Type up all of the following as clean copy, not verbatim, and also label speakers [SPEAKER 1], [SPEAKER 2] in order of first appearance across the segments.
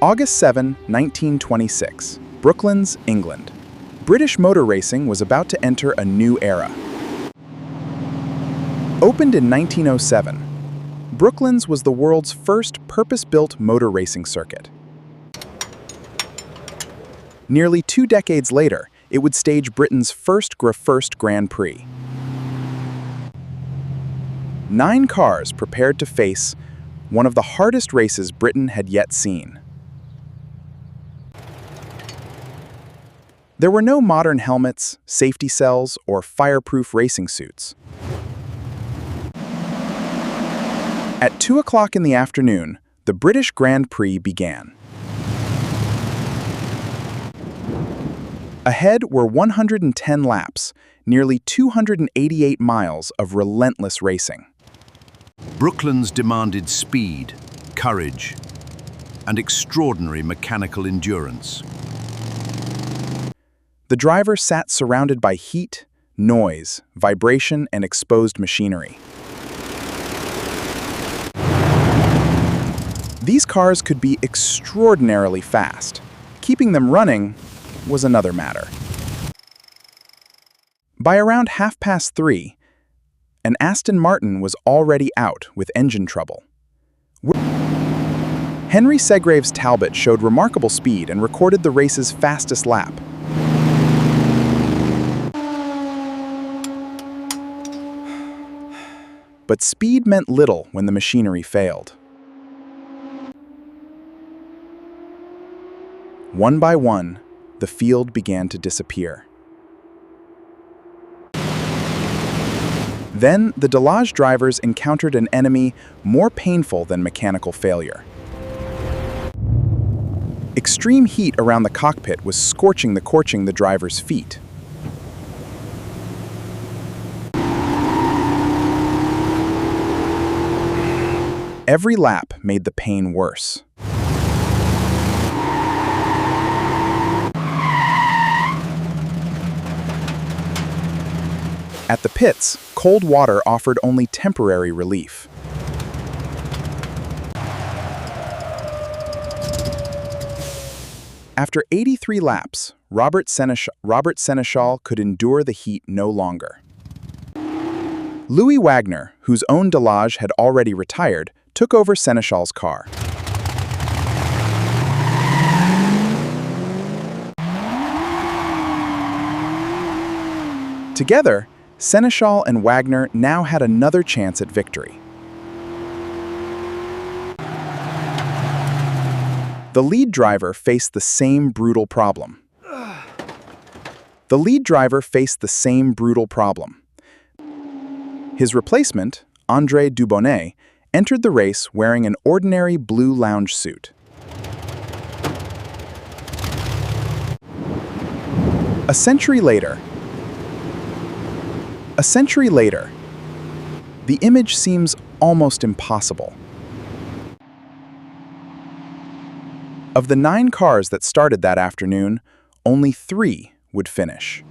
[SPEAKER 1] August 7, 1926, Brooklands, England. British motor racing was about to enter a new era. Opened in 1907, Brooklands was the world's first purpose-built motor racing circuit. Nearly 2 decades later, it would stage Britain's first Grand Prix. 9 cars prepared to face one of the hardest races Britain had yet seen. There were no modern helmets, safety cells, or fireproof racing suits. At 2 o'clock in the afternoon, the British Grand Prix began. Ahead were 110 laps, nearly 288 miles of relentless racing.
[SPEAKER 2] Brooklands demanded speed, courage, and extraordinary mechanical endurance.
[SPEAKER 1] The driver sat surrounded by heat, noise, vibration, and exposed machinery. These cars could be extraordinarily fast. Keeping them running was another matter. By around 3:30, an Aston Martin was already out with engine trouble. Henry Segrave's Talbot showed remarkable speed and recorded the race's fastest lap. But speed meant little when the machinery failed. One by one, the field began to disappear. Then, the Delage drivers encountered an enemy more painful than mechanical failure. Extreme heat around the cockpit was scorching the driver's feet. Every lap made the pain worse. At the pits, cold water offered only temporary relief. After 83 laps, Robert Sénéchal could endure the heat no longer. Louis Wagner, whose own Delage had already retired, took over Sénéchal's car. Together, Sénéchal and Wagner now had another chance at victory. The lead driver faced the same brutal problem. His replacement, André Dubonnet, entered the race wearing an ordinary blue lounge suit. A century later, the image seems almost impossible. Of the 9 cars that started that afternoon, only 3 would finish.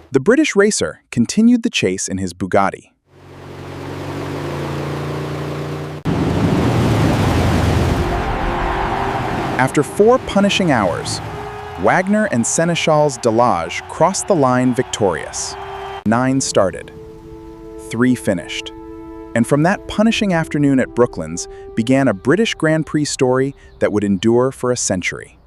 [SPEAKER 1] The British racer continued the chase in his Bugatti. After 4 punishing hours, Wagner and Sénéchal's Delage crossed the line victorious. 9 started. 3 finished. And from that punishing afternoon at Brooklands began a British Grand Prix story that would endure for a century.